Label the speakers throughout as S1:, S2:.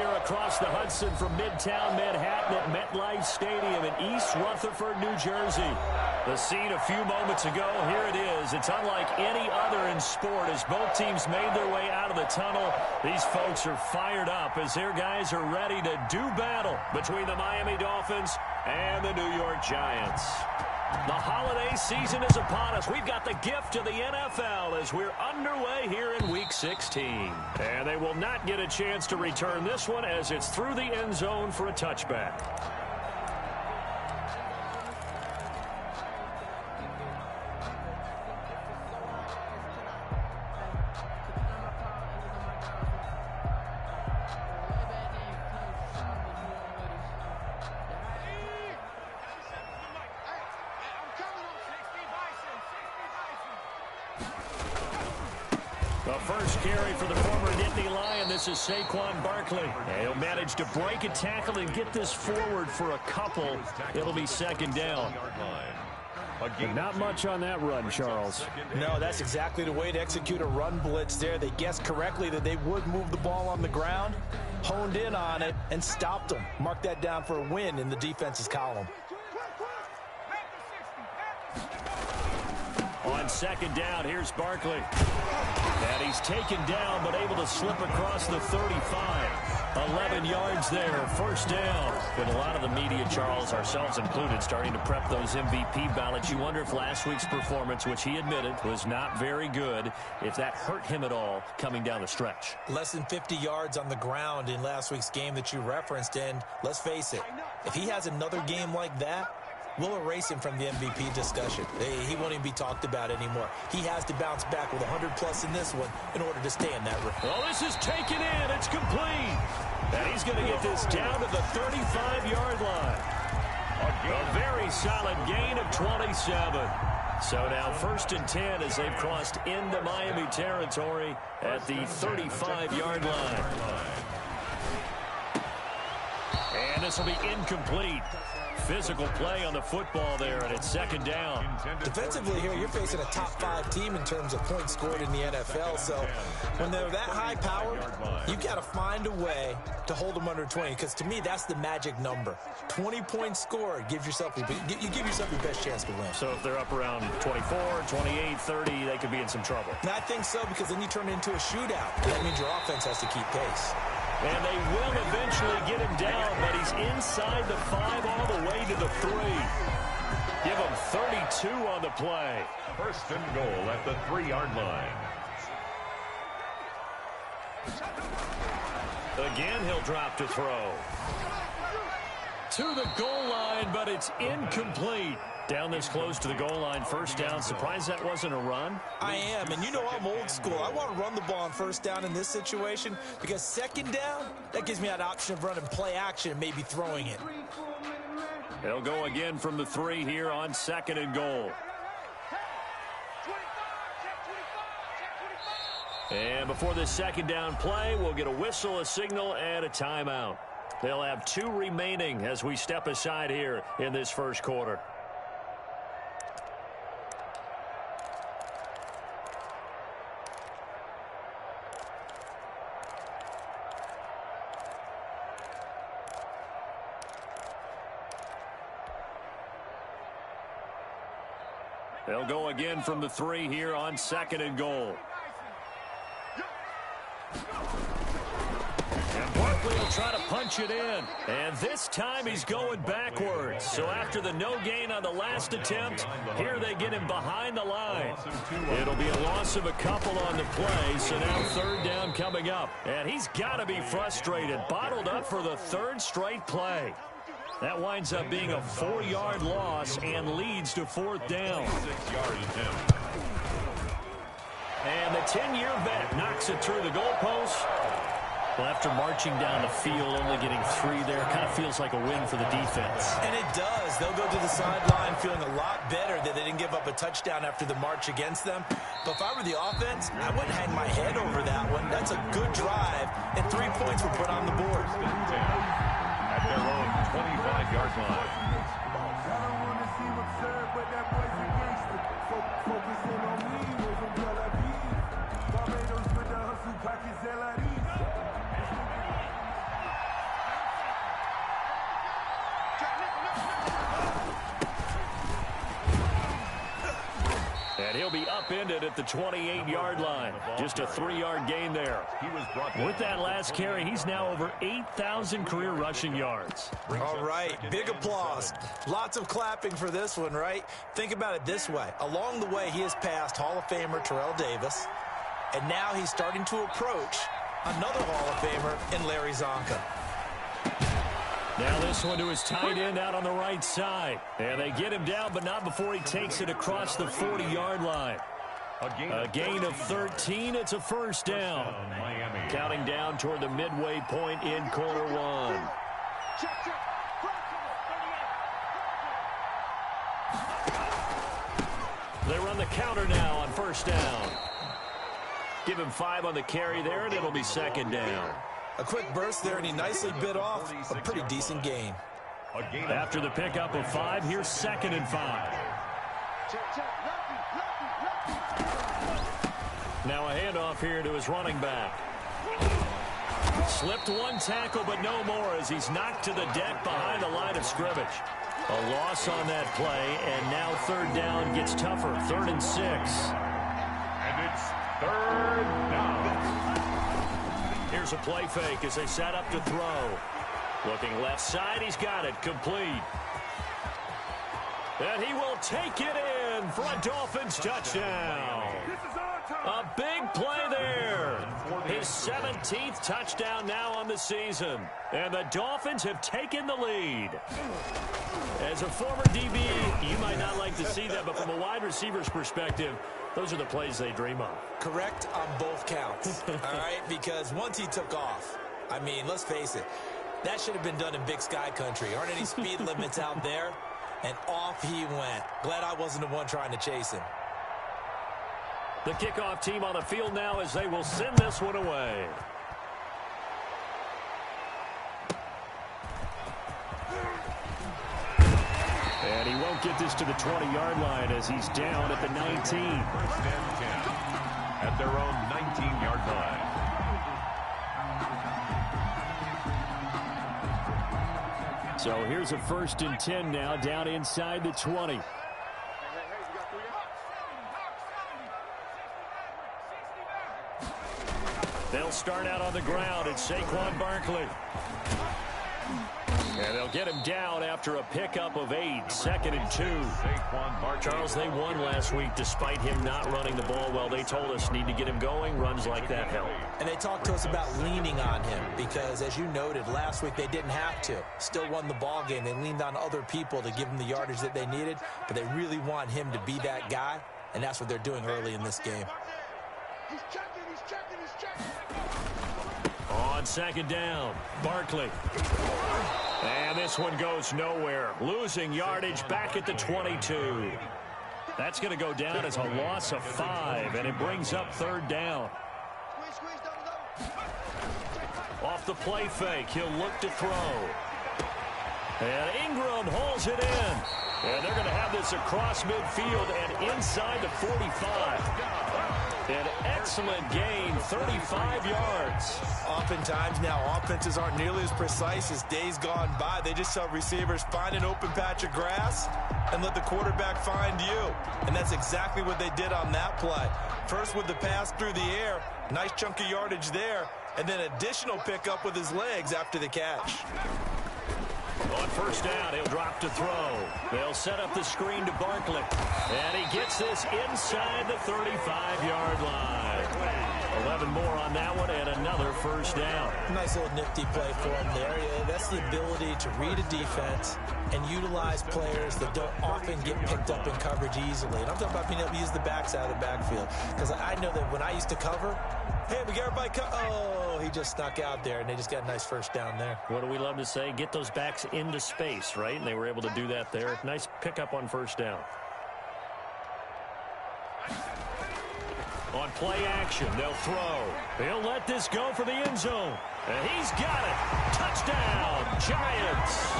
S1: we are across the Hudson from Midtown Manhattan at MetLife Stadium in East Rutherford, New Jersey. The scene a few moments ago, here it is. It's unlike any other in sport as both teams made their way out of the tunnel. These folks are fired up as their guys are ready to do battle between the Miami Dolphins and the New York Giants. The holiday season is upon us. We've got the gift of the NFL as we're underway here in Week 16. And they will not get a chance to return this one as it's through the end zone for a touchback. The first carry for the former Nittany Lion. This is Saquon Barkley. And he'll manage to break a tackle and get this forward for a couple. It'll be second down.
S2: But not much on that run, Charles.
S3: No, that's exactly the way to execute a run blitz there. They guessed correctly that they would move the ball on the ground, honed in on it, and stopped them. Mark that down for a win in the defense's column.
S1: On second down, here's Barkley. And he's taken down, but able to slip across the 35. 11 yards there, first down. But a lot of the media, Charles, ourselves included, starting to prep those MVP ballots. You wonder if last week's performance, which he admitted was not very good, if that hurt him at all coming down the stretch.
S3: Less than 50 yards on the ground in last week's game that you referenced, and let's face it, if he has another game like that, we'll erase him from the MVP discussion. He won't even be talked about anymore. He has to bounce back with 100-plus in this one in order to stay in that race.
S1: Well, this is taken in. It's complete. And he's going to get this down to the 35-yard line. A very solid gain of 27. So now 1st and 10 as they've crossed into Miami territory at the 35-yard line. And this will be incomplete. Physical play on the football there, and it's second down.
S3: Defensively here, you're facing a top-5 team in terms of points scored in the NFL. So when they're that high-powered, you got to find a way to hold them under 20. Because to me, that's the magic number. 20 points scored gives yourself you give yourself your best chance to win.
S1: So if they're up around 24, 28, 30, they could be in some trouble.
S3: And I think so, because then you turn it into a shootout. That means your offense has to keep pace.
S1: And they will eventually get him down, but he's inside the 5 all the way to the 3. Give him 32 on the play.
S4: 1st and goal at the 3-yard line.
S1: Again, he'll drop to throw. To the goal line, but it's incomplete. Down this close to the goal line, first down. Surprised that wasn't a run?
S3: I am, and you know I'm old school. I want to run the ball on first down in this situation because second down, that gives me that option of running play action and maybe throwing it.
S1: They'll go again from the 3 here on 2nd and goal. And before this second down play, we'll get a whistle, a signal, and a timeout. They'll have 2 remaining as we step aside here in this first quarter. They'll go again from the 3 here on 2nd and goal. And Barkley will try to punch it in. And this time he's going backwards. So after the no gain on the last attempt, here they get him behind the line. It'll be a loss of a couple on the play. So now 3rd down coming up. And he's got to be frustrated. Bottled up for the 3rd straight play. That winds up being a 4-yard loss and leads to 4th down. And the 10-year vet knocks it through the goalpost. Well, after marching down the field, only getting 3 there, kind of feels like a win for the defense.
S3: And it does. They'll go to the sideline feeling a lot better that they didn't give up a touchdown after the march against them. But if I were the offense, I wouldn't hang my head over that one. That's a good drive, and 3 points were put on the board.
S4: At their own 25-yard line.
S1: it at the 28-yard line. Just a 3-yard gain there. With that last carry, he's now over 8,000 career rushing yards.
S3: All right, big applause. Lots of clapping for this one, right? Think about it this way. Along the way, he has passed Hall of Famer Terrell Davis, and now he's starting to approach another Hall of Famer in Larry Zonka.
S1: Now this one to his tight end out on the right side. And they get him down, but not before he takes it across the 40-yard line. A gain of 13. It's a first down. Counting down toward the midway point in quarter one. They run the counter now on first down. Give him 5 on the carry there, and it'll be second down.
S3: A quick burst there, and he nicely bit off a pretty decent gain.
S1: After the pickup of 5, here's 2nd and 5. Now a handoff here to his running back. Slipped one tackle, but no more as he's knocked to the deck behind the line of scrimmage. A loss on that play, and now third down gets tougher. 3rd and 6.
S4: And it's third down.
S1: Here's a play fake as they set up to throw. Looking left side, he's got it, complete. And he will take it in for a Dolphins touchdown. A big play there. His 17th touchdown now on the season. And the Dolphins have taken the lead. As a former DB, you might not like to see that, but from a wide receiver's perspective, those are the plays they dream of.
S3: Correct on both counts, all right? Because once he took off, I mean, let's face it, that should have been done in Big Sky Country. Aren't any speed limits out there? And off he went. Glad I wasn't the one trying to chase him.
S1: The kickoff team on the field now as they will send this one away. And he won't get this to the 20-yard line as he's down at the 19.
S4: First and 10 at their own 19-yard line.
S1: So here's a 1st and 10 now down inside the 20. They'll start out on the ground. It's Saquon Barkley. And they'll get him down after a pickup of 8. 2nd and 2. Charles, they won last week despite him not running the ball well. They told us need to get him going. Runs like that help.
S3: And they talked to us about leaning on him because, as you noted, last week they didn't have to. Still won the ball game. They leaned on other people to give them the yardage that they needed, but they really want him to be that guy, and that's what they're doing early in this game.
S5: He's checking, he's checking, he's checking.
S1: On 2nd down, Barkley. And this one goes nowhere. Losing yardage back at the 22. That's going to go down as a loss of 5, and it brings up 3rd down. Off the play fake, he'll look to throw. And Ingram holds it in. And they're going to have this across midfield and inside the 45. An excellent gain, 35 yards.
S3: Oftentimes now, offenses aren't nearly as precise as days gone by. They just tell receivers, find an open patch of grass and let the quarterback find you. And that's exactly what they did on that play. First with the pass through the air, nice chunk of yardage there, and then additional pickup with his legs after the catch.
S1: On 1st down, he'll drop to throw. They'll set up the screen to Barkley. And he gets this inside the 35-yard line. 11 more on that one and another 1st down.
S3: Nice little nifty play for him there. Yeah, that's the ability to read a defense and utilize players that don't often get picked up in coverage easily. And I'm talking about being able to use the backside of the backfield. Because I know that when I used to cover, hey, we got everybody oh, he just snuck out there, and they just got a nice 1st down there.
S1: What do we love to say? Get those backs into space, right? And they were able to do that there. Nice pickup on 1st down. On play action, they'll throw. They'll let this go for the end zone. And he's got it. Touchdown, Giants.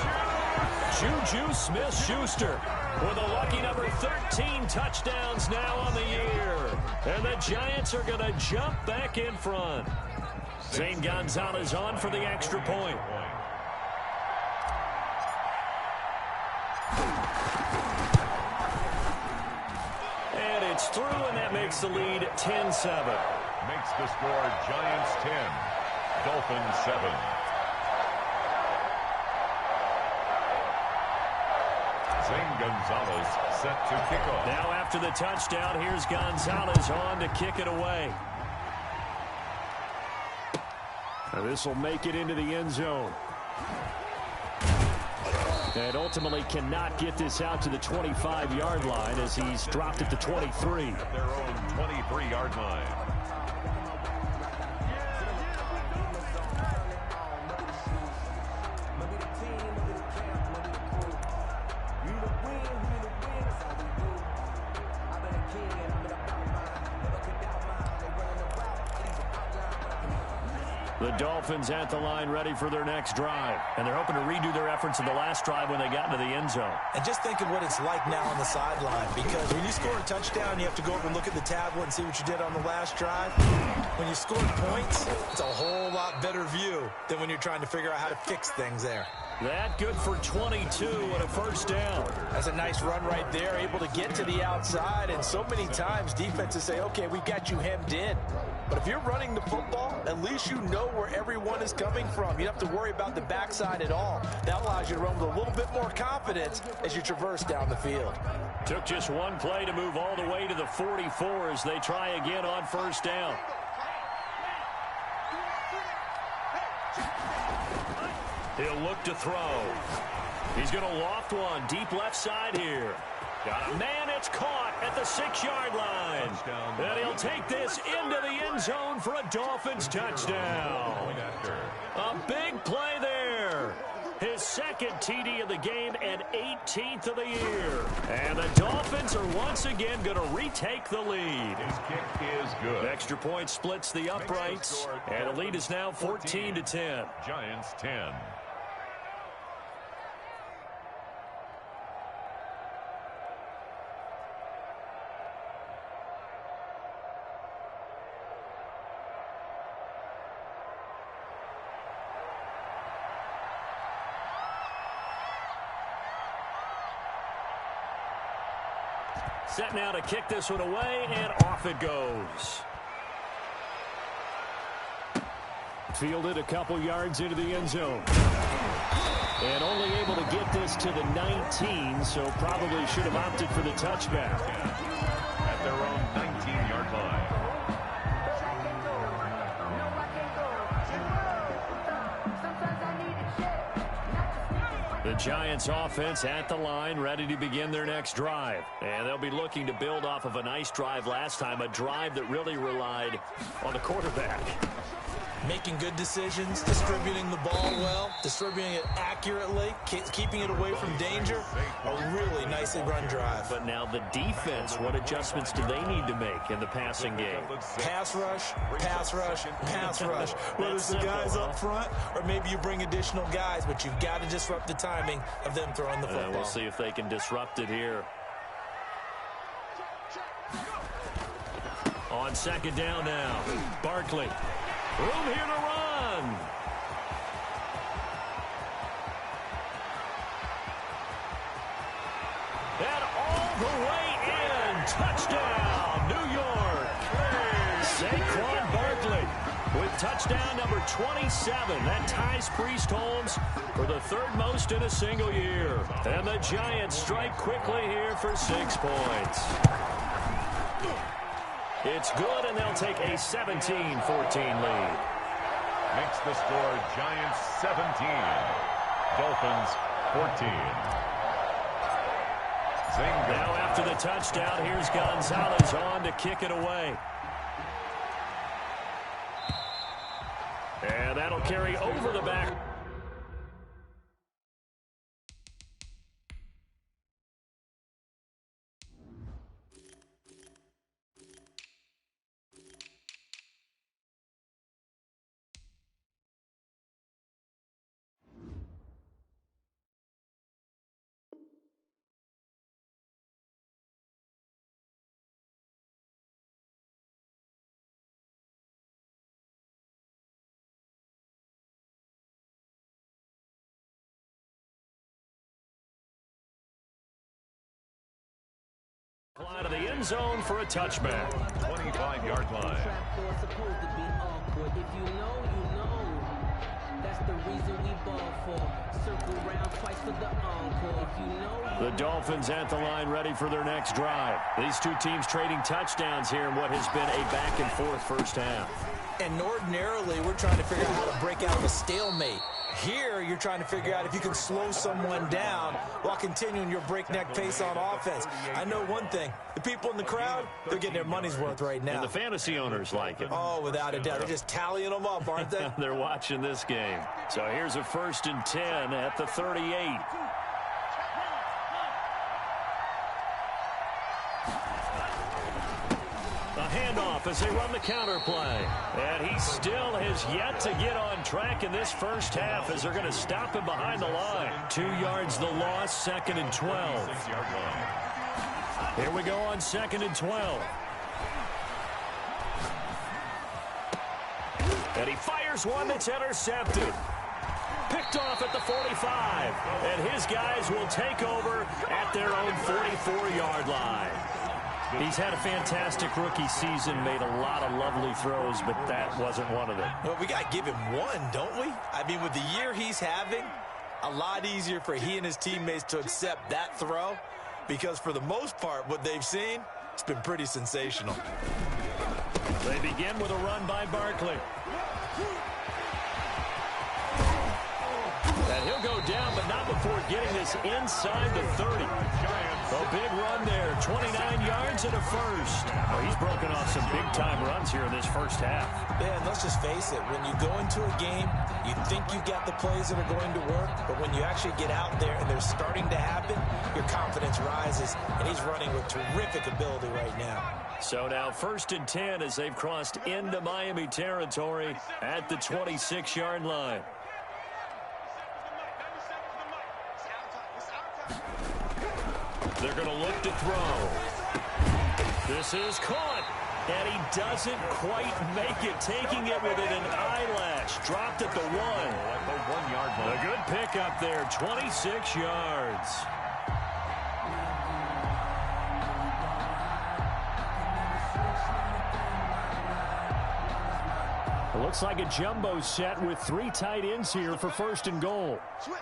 S1: Juju Smith-Schuster with a lucky number 13 touchdowns now on the year. And the Giants are going to jump back in front. Zane Gonzalez on for the extra point. And it's through, and that makes the lead 10-7.
S4: Makes the score Giants 10, Dolphins 7. Zane Gonzalez set to kick off.
S1: Now after the touchdown, here's Gonzalez on to kick it away.
S2: This will make it into the end zone. And ultimately cannot get this out to the 25-yard line as he's dropped at the 23.
S4: At their own 23-yard line.
S1: The Dolphins at the line ready for their next drive. And they're hoping to redo their efforts in the last drive when they got into the end zone.
S3: And just think of what it's like now on the sideline, because when you score a touchdown, you have to go over and look at the tablet and see what you did on the last drive. When you score points, it's a whole lot better view than when you're trying to figure out how to fix things there.
S1: That good for 22 and a first down.
S3: That's a nice run right there, able to get to the outside. And so many times defenses say, okay, we've got you hemmed in. But if you're running the football, at least you know where everyone is coming from. You don't have to worry about the backside at all. That allows you to run with a little bit more confidence as you traverse down the field.
S1: Took just one play to move all the way to the 44 as they try again on first down. He'll look to throw. He's going to loft one deep left side here. Got a man, it's caught at the 6-yard line. And he'll take this into the end zone for a Dolphins touchdown. A big play there. His second TD of the game and 18th of the year. And the Dolphins are once again going to retake the lead.
S4: His kick is good.
S1: Extra point splits the uprights. And the lead is now 14-10.
S4: Giants 10.
S1: Set now to kick this one away, and off it goes.
S2: Fielded a couple yards into the end zone. And only able to get this to the 19, so probably should have opted for the touchback.
S4: At their own 19-yard line.
S1: The Giants offense at the line, ready to begin their next drive. And they'll be looking to build off of a nice drive last time, a drive that really relied on the quarterback.
S3: Making good decisions, distributing the ball well, distributing it accurately, keeping it away from danger. A really nicely run drive.
S1: But now the defense, what adjustments do they need to make in the passing game?
S3: Pass rush, pass rush, pass rush. Whether it's the guys up front or maybe you bring additional guys, but you've got to disrupt the timing of them throwing the football.
S1: We'll see if they can disrupt it here. On second down now, Barkley. Room here to run. And all the way in. Touchdown, New York. Saquon Barkley with touchdown number 27. That ties Priest Holmes for the third most in a single year. And the Giants strike quickly here for 6 points. It's good, and they'll take a 17-14 lead.
S4: Makes the score Giants 17, Dolphins 14.
S1: Now after the touchdown, here's Gonzalez on to kick it away. And that'll carry over the back. Out of the end zone for a touchback.
S4: 25-yard line.
S6: Supposed to be awkward. If you know, you know. That's the reason we ball for. Circle round twice for the encore. If you know.
S2: The Dolphins at the line, ready for their next drive. These two teams trading touchdowns here in what has been a back-and-forth first half.
S3: And ordinarily, we're trying to figure out how to break out of a stalemate. Here, you're trying to figure out if you can slow someone down while continuing your breakneck pace on offense. I know one thing. The people in the crowd, they're getting their money's worth right now.
S2: And the fantasy owners like it.
S3: Oh, without a doubt. They're just tallying them up, aren't they?
S2: They're watching this game. So here's a 1st and 10 at the 38. Handoff as they run the counter play. And he still has yet to get on track in this first half as they're going to stop him behind the line. 2 yards the loss, 2nd and 12. Here we go on 2nd and 12. And he fires one that's intercepted. Picked off at the 45. And his guys will take over at their own 44-yard line. He's had a fantastic rookie season, made a lot of lovely throws, but that wasn't one of them.
S3: Well, we got to give him one, don't we? I mean, with the year he's having, a lot easier for he and his teammates to accept that throw because for the most part, what they've seen, it's been pretty sensational.
S2: They begin with a run by Barkley. And he'll go down, but not before getting this inside the 30. A big run there, 29 yards and a first. Well, he's broken off some big-time runs here in this first half.
S3: Yeah, and let's just face it. When you go into a game, you think you got the plays that are going to work, but when you actually get out there and they're starting to happen, your confidence rises, and he's running with terrific ability right now.
S2: So now 1st and 10 as they've crossed into Miami territory at the 26-yard line. They're going to look to throw. This is caught. And he doesn't quite make it, taking it within an eyelash. Dropped at the 1.
S4: At the 1-yard line.
S2: A good pickup there, 26 yards. It looks like a jumbo set with 3 tight ends here for 1st and goal.
S5: Switch.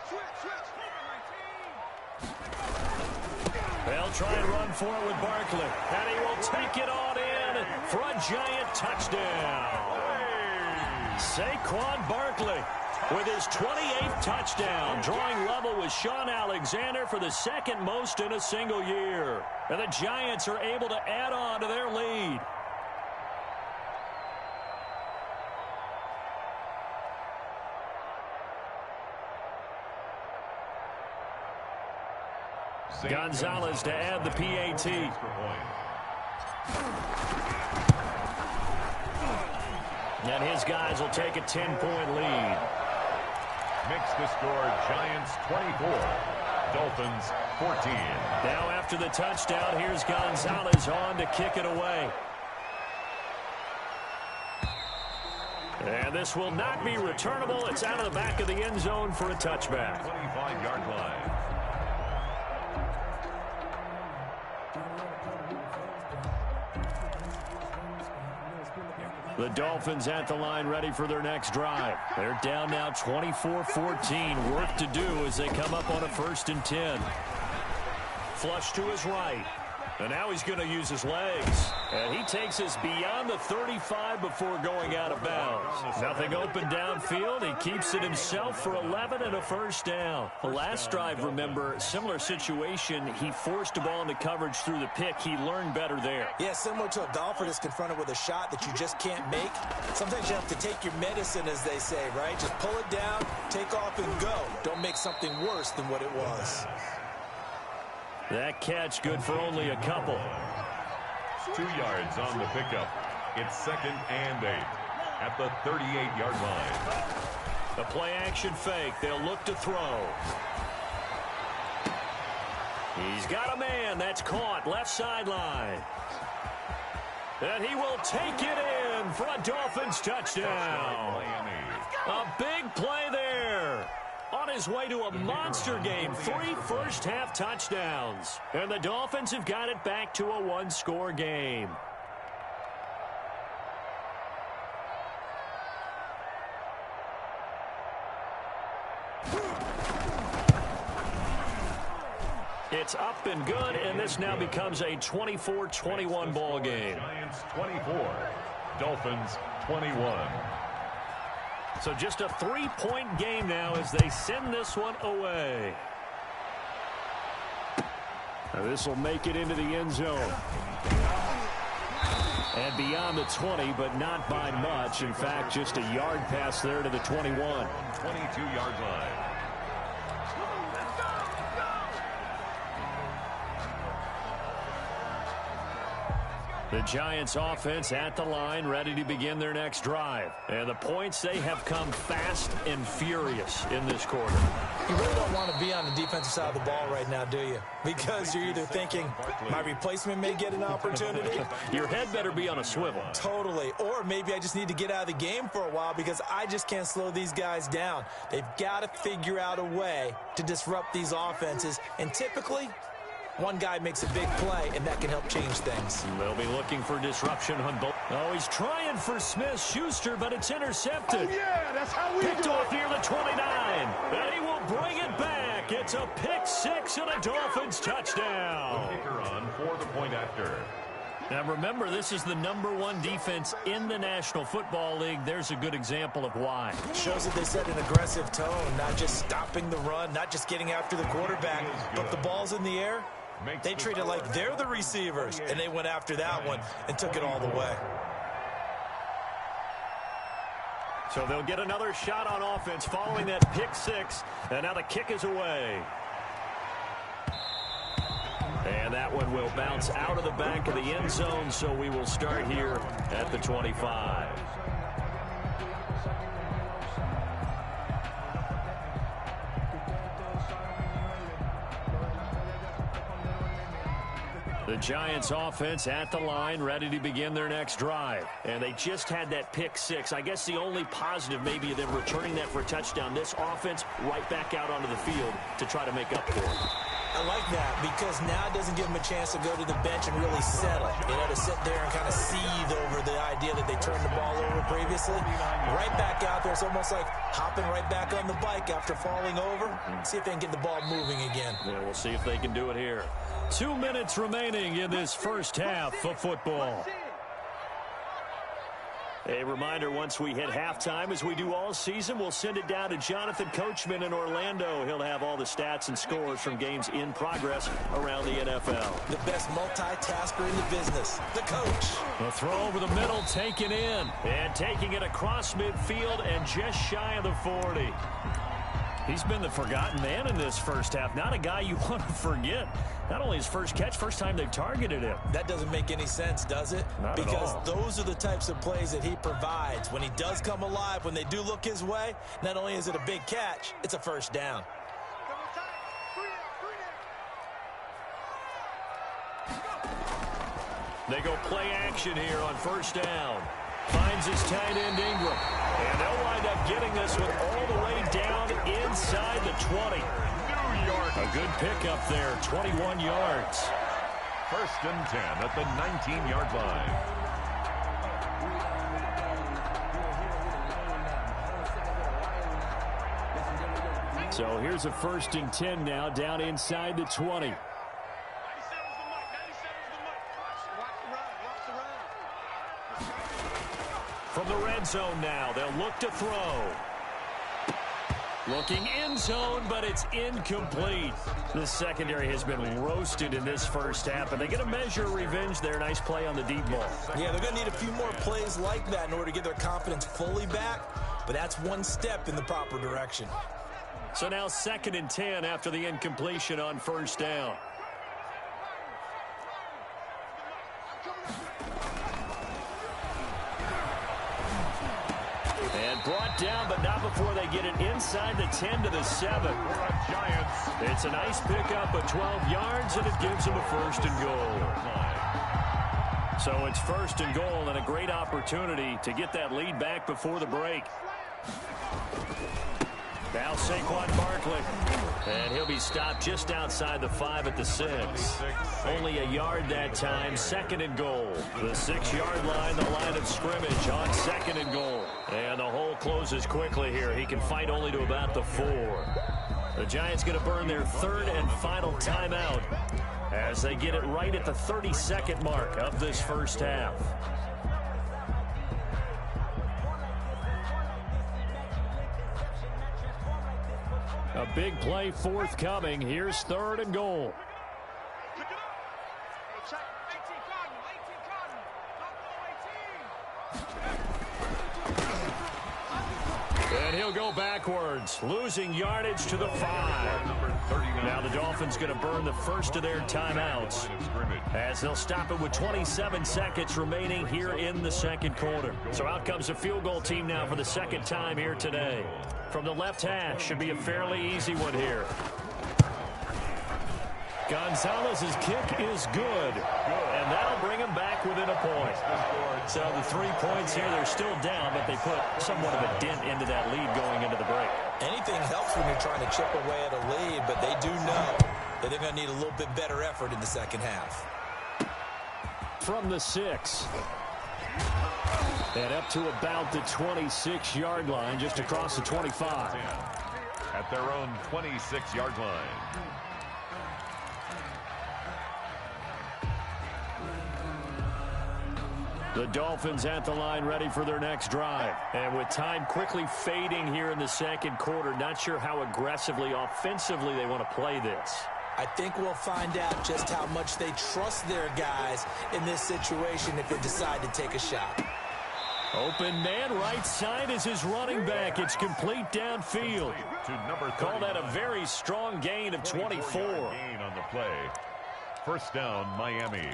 S2: They'll try and run for it with Barkley. And he will take it on in for a giant touchdown. Saquon Barkley with his 28th touchdown, drawing level with Sean Alexander for the 2nd most in a single year. And the Giants are able to add on to their lead. Gonzalez to add the PAT. And his guys will take a 10-point lead.
S4: Makes the score Giants 24, Dolphins 14.
S2: Now after the touchdown, here's Gonzalez on to kick it away. And this will not be returnable. It's out of the back of the end zone for a touchback.
S4: 25-yard line.
S2: The Dolphins at the line ready for their next drive. They're down now 24-14. Work to do as they come up on a 1st and 10. Flush to his right. And now he's going to use his legs. And he takes us beyond the 35 before going out of bounds. Nothing open downfield. He keeps it himself for 11 and a first down. The last drive, remember, similar situation. He forced a ball into coverage through the pick. He learned better there.
S3: Yeah, similar to a golfer that's confronted with a shot that you just can't make. Sometimes you have to take your medicine, as they say, right? Just pull it down, take off, and go. Don't make something worse than what it was.
S2: That catch good for only a couple.
S4: 2 yards on the pickup. It's 2nd and 8 at the 38-yard line.
S2: The play-action fake. They'll look to throw. He's got a man. That's caught. Left sideline. And he will take it in for a Dolphins touchdown. A big play there. On
S1: his way to a monster game. 3 first-half touchdowns. And the Dolphins have got it back to a one-score game. It's up and good, and this now becomes a 24-21 ball game.
S4: Giants 24, Dolphins 21.
S1: So just a 3-point game now as they send this one away. Now this will make it into the end zone. And beyond the 20, but not by much. In fact, just a yard pass there to the 21.
S4: 22-yard line.
S1: The Giants offense at the line, ready to begin their next drive. And the points, they have come fast and furious in this quarter.
S3: You really don't want to be on the defensive side of the ball right now, do you? Because you're either thinking, my replacement may get an opportunity.
S1: Your head better be on a swivel.
S3: Totally. Or maybe I just need to get out of the game for a while because I just can't slow these guys down. They've got to figure out a way to disrupt these offenses. And typically, one guy makes a big play, and that can help change things.
S1: They'll be looking for disruption on both. Oh, he's trying for Smith-Schuster, but it's intercepted.
S5: Oh, yeah, that's how we
S1: Picked
S5: do
S1: off
S5: it.
S1: near the 29. And he will bring it back. It's a pick six and a Dolphins touchdown.
S4: The kicker on for the point after.
S1: Now, remember, this is the #1 defense in the National Football League. There's a good example of why.
S3: Shows that they set an aggressive tone, not just stopping the run, not just getting after the quarterback, but the ball's in the air. They treat it like they're the receivers, and they went after that one and took it all the way.
S1: So they'll get another shot on offense following that pick six, and now the kick is away. And that one will bounce out of the back of the end zone, so we will start here at the 25. The Giants offense at the line, ready to begin their next drive. And they just had that pick six. I guess the only positive maybe of them returning that for a touchdown. This offense right back out onto the field to try to make up for it.
S3: I like that because now it doesn't give them a chance to go to the bench and really settle. You know, to sit there and kind of seethe over the idea that they turned the ball over previously. Right back out there. It's almost like hopping right back on the bike after falling over. See if they can get the ball moving again.
S1: Yeah, we'll see if they can do it here. 2 minutes remaining in this first half of football. A reminder, once we hit halftime, as we do all season, we'll send it down to Jonathan Coachman in Orlando. He'll have all the stats and scores from games in progress around the NFL.
S3: The best multitasker in the business, the coach.
S1: The throw over the middle, taken in. And taking it across midfield and just shy of the 40. He's been the forgotten man in this first half. Not a guy you want to forget. Not only his first catch, first time they've targeted him.
S3: That doesn't make any sense, does it?
S1: Not at
S3: because
S1: all.
S3: Those are the types of plays that he provides. When he does come alive, when they do look his way, not only is it a big catch, it's a first down.
S1: They go play action here on first down. Finds his tight end Ingram. And they'll wind up getting this one all the way down inside the 20.
S4: New York.
S1: A good pickup there, 21 yards.
S4: First and 10 at the 19-yard line.
S1: So here's a first and 10 now, down inside the 20. From the red zone now, they'll look to throw. Looking end zone, but it's incomplete. The secondary has been roasted in this first half, and they get a measure of revenge there. Nice play on the deep ball.
S3: Yeah, they're going to need a few more plays like that in order to get their confidence fully back, but that's one step in the proper direction.
S1: So now 2nd and 10 after the incompletion on first down. And brought down, but not before they get it inside the 10 to the 7.
S4: Giants.
S1: It's a nice pickup of 12 yards, and it gives them a first and goal. So it's first and goal, and a great opportunity to get that lead back before the break.
S2: Now Saquon Barkley. And he'll be stopped just outside the 5 at the 6. Only a yard that time, 2nd and goal. The 6-yard line, the line of scrimmage on 2nd and goal. And the hole closes quickly here. He can fight only to about the 4. The Giants going to burn their 3rd and final timeout as they get it right at the 32nd mark of this first half. A big play forthcoming. Here's 3rd and goal. And he'll go backwards, losing yardage to the 5. Now the Dolphins going to burn the first of their timeouts as they'll stop it with 27 seconds remaining here in the 2nd quarter. So out comes a field goal team now for the 2nd time here today. From the left hash, should be a fairly easy one here. Gonzalez's kick is good, and that'll bring him back within a point. So the 3 points here, they're still down, but they put somewhat of a dent into that lead going into the break.
S3: Anything helps when you're trying to chip away at a lead, but they do know that they're going to need a little bit better effort in the 2nd half.
S2: From the 6. And up to about the 26-yard line, just across the 25.
S4: At their own 26-yard line.
S2: The Dolphins at the line ready for their next drive. And with time quickly fading here in the 2nd quarter, not sure how aggressively, offensively they want to play this.
S3: I think we'll find out just how much they trust their guys in this situation if they decide to take a shot.
S2: Open man, right side is his running back. It's complete downfield. Call that a very strong gain of 24.
S4: Gain on the play. First down, Miami.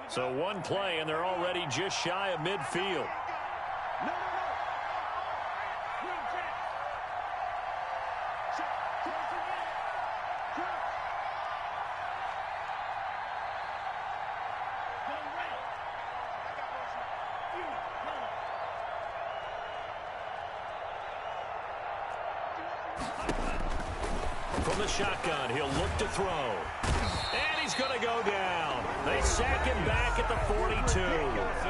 S2: So one play, and they're already just shy of midfield. From the shotgun, he'll look to throw. And he's going to go down. They sack him back at the 42.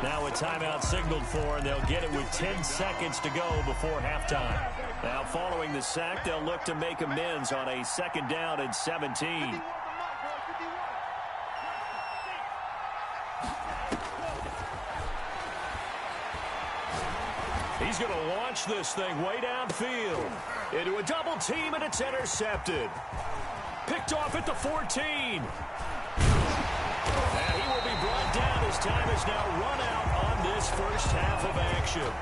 S2: Now a timeout signaled for, and they'll get it with 10 seconds to go before halftime. Now following the sack, they'll look to make amends on a 2nd down and 17. He's going to launch this thing way downfield into a double team, and it's intercepted. Picked off at the 14. And he will be brought down as time is now run out on this first half of action.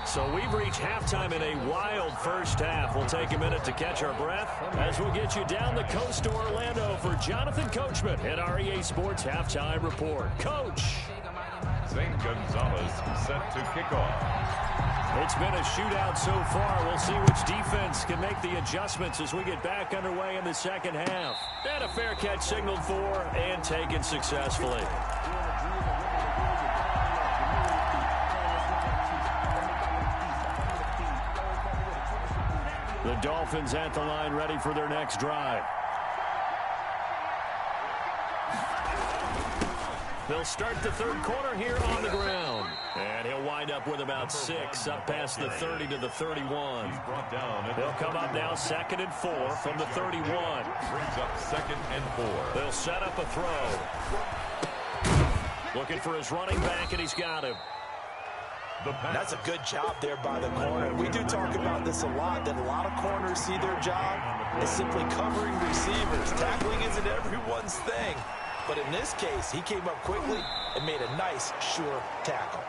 S2: So we've reached halftime in a wild first half. We'll take a minute to catch our breath as we'll get you down the coast to Orlando for Jonathan Coachman at our EA Sports Halftime Report. Coach.
S4: St. Gonzalez set to kick off.
S2: It's been a shootout so far. We'll see which defense can make the adjustments as we get back underway in the 2nd half. And a fair catch signaled for and taken successfully. The Dolphins at the line ready for their next drive. They'll start the 3rd quarter here on the ground. And he'll wind up with about 6 up past the 30 to the 31. They'll come up now 2nd and 4 from the 31.
S4: Brings up 2nd and 4.
S2: They'll set up a throw. Looking for his running back, and he's got him.
S3: That's a good job there by the corner. We do talk about this a lot, that a lot of corners see their job as simply covering receivers. Tackling isn't everyone's thing. But in this case, he came up quickly and made a nice, sure tackle.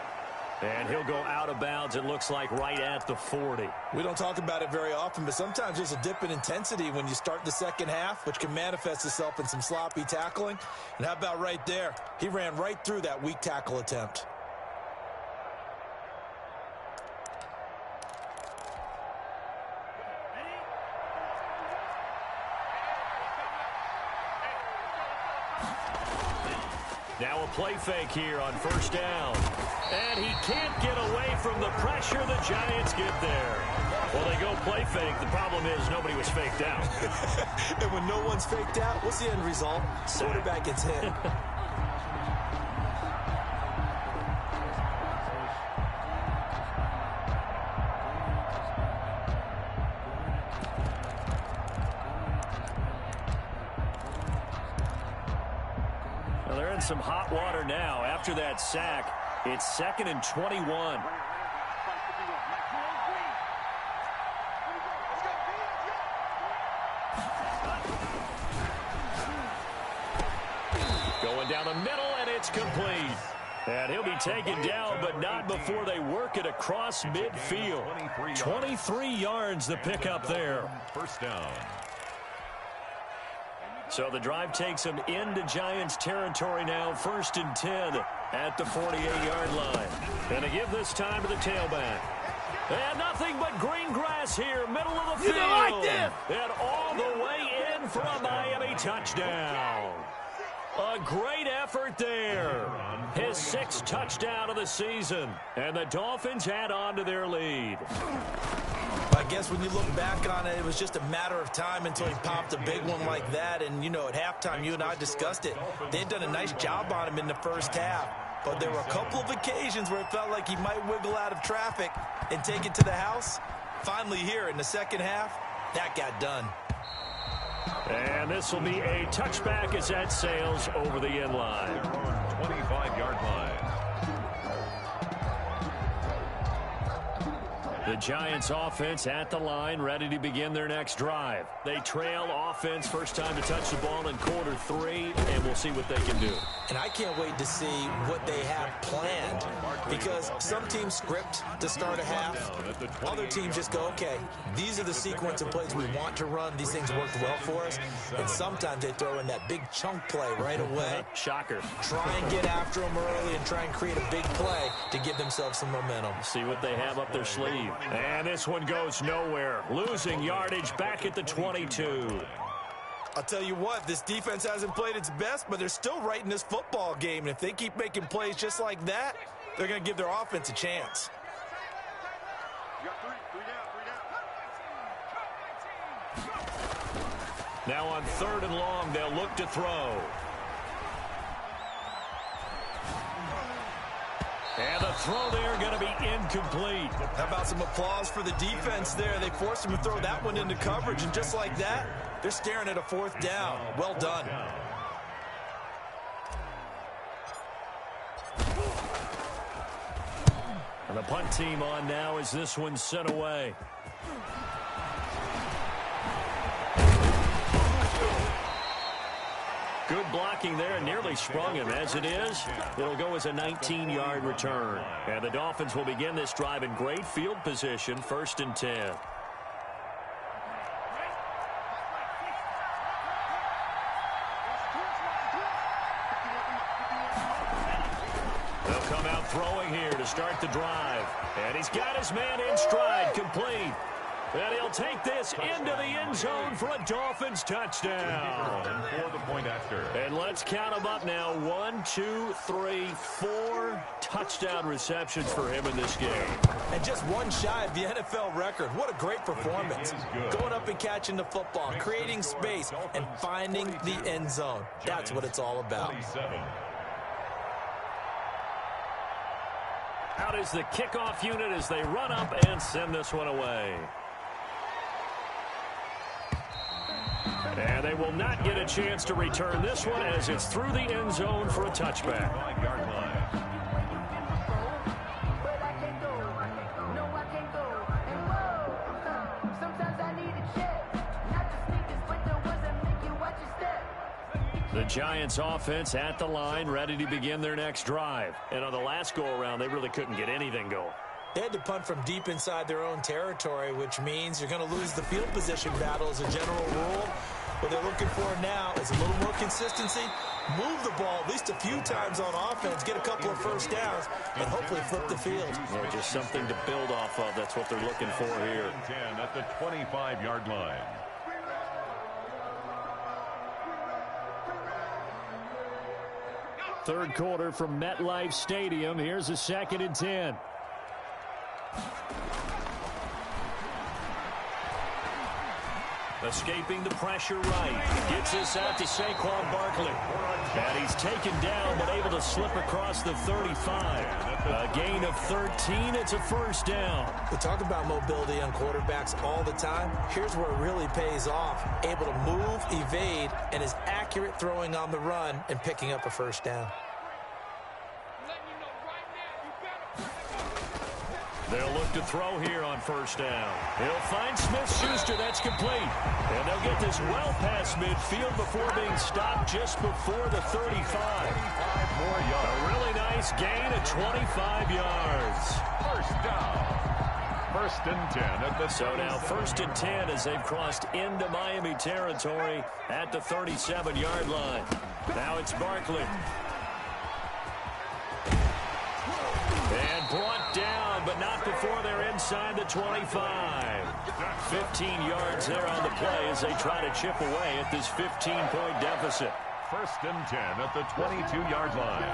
S2: And he'll go out of bounds, it looks like, right at the 40.
S3: We don't talk about it very often, but sometimes there's a dip in intensity when you start the 2nd half, which can manifest itself in some sloppy tackling. And how about right there? He ran right through that weak tackle attempt.
S2: play fake here on first down. And he can't get away from the pressure the Giants get there. Well, they go play fake. The problem is nobody was faked out.
S3: And when no one's faked out, what's the end result? Quarterback gets hit.
S2: Well, they're in some hot water now. After that sack, it's 2nd and 21. Going down the middle, and it's complete. And he'll be taken down, but not before they work it across midfield. 23 yards the pickup there.
S4: First down.
S2: So the drive takes them into Giants territory now. 1st and 10 at the 48-yard line. And to give this time to the tailback. And nothing but green grass here, middle of the field.
S3: You like this?
S2: And all the way in for a Miami touchdown. A great effort there. His 6th touchdown of the season. And the Dolphins add on to their lead.
S3: I guess when you look back on it, it was just a matter of time until he popped a big one like that. And, you know, at halftime, you and I discussed it. They'd done a nice job on him in the first half. But there were a couple of occasions where it felt like he might wiggle out of traffic and take it to the house. Finally here in the second half, that got done.
S2: And this will be a touchback as that sails over the end line.
S4: 25-yard line.
S2: The Giants offense at the line, ready to begin their next drive. They trail offense, first time to touch the ball in quarter 3, and we'll see what they can do.
S3: And I can't wait to see what they have planned, because some teams script to start a half. Other teams just go, okay, these are the sequence of plays we want to run. These things worked well for us. And sometimes they throw in that big chunk play right away.
S2: Shocker.
S3: Try and get after them early and try and create a big play to give themselves some momentum.
S2: See what they have up their sleeve. And this one goes nowhere. Losing yardage back at the 22.
S3: I'll tell you what, this defense hasn't played its best, but they're still right in this football game. And if they keep making plays just like that, they're going to give their offense a chance.
S2: Now on 3rd and long, they'll look to throw. And the throw there going to be incomplete.
S3: How about some applause for the defense there? They forced him to throw that one into coverage, and just like that, they're staring at a 4th down. Well done.
S2: And the punt team on now as this one's sent away. Good blocking there, and nearly sprung him. As it is, it'll go as a 19-yard return. And the Dolphins will begin this drive in great field position, 1st and 10. They'll come out throwing here to start the drive. And he's got his man in stride, complete. And he'll take this into the end zone for a Dolphins touchdown.
S4: For the point after.
S2: And let's count them up now. 1, 2, 3, 4 touchdown receptions for him in this game.
S3: And just one shy of the NFL record. What a great performance. Going up and catching the football, creating space, and finding the end zone. That's what it's all about.
S2: Out is the kickoff unit as they run up and send this one away. And they will not get a chance to return this one as it's through the end zone for a touchback. The Giants offense at the line, ready to begin their next drive. And on the last go-around, they really couldn't get anything going.
S3: They had to punt from deep inside their own territory, which means you're going to lose the field position battle as a general rule. What they're looking for now is a little more consistency, move the ball at least a few times on offense, get a couple of first downs, and hopefully flip the field.
S2: Yeah, just something to build off of. That's what they're looking for here.
S4: 10 at the 25-yard line.
S2: Third quarter from MetLife Stadium. Here's a 2nd and 10.
S1: Escaping the pressure right. Gets this out to Saquon Barkley. And he's taken down but able to slip across the 35. A gain of 13. It's a first down.
S3: We talk about mobility on quarterbacks all the time. Here's where it really pays off. Able to move, evade, and is accurate throwing on the run and picking up a first down.
S1: They'll look to throw here on first down. He'll find Smith-Schuster. That's complete. And they'll get this well past midfield before being stopped just before the 35. A really nice gain of 25 yards.
S4: First down. 1st and 10 at the
S1: So now 1st and 10 as they've crossed into Miami territory at the 37-yard line. Now it's Barkley. And brought down, but not before they're inside the 25. 15 yards there on the play as they try to chip away at this 15-point deficit.
S4: 1st and 10 at the 22-yard line.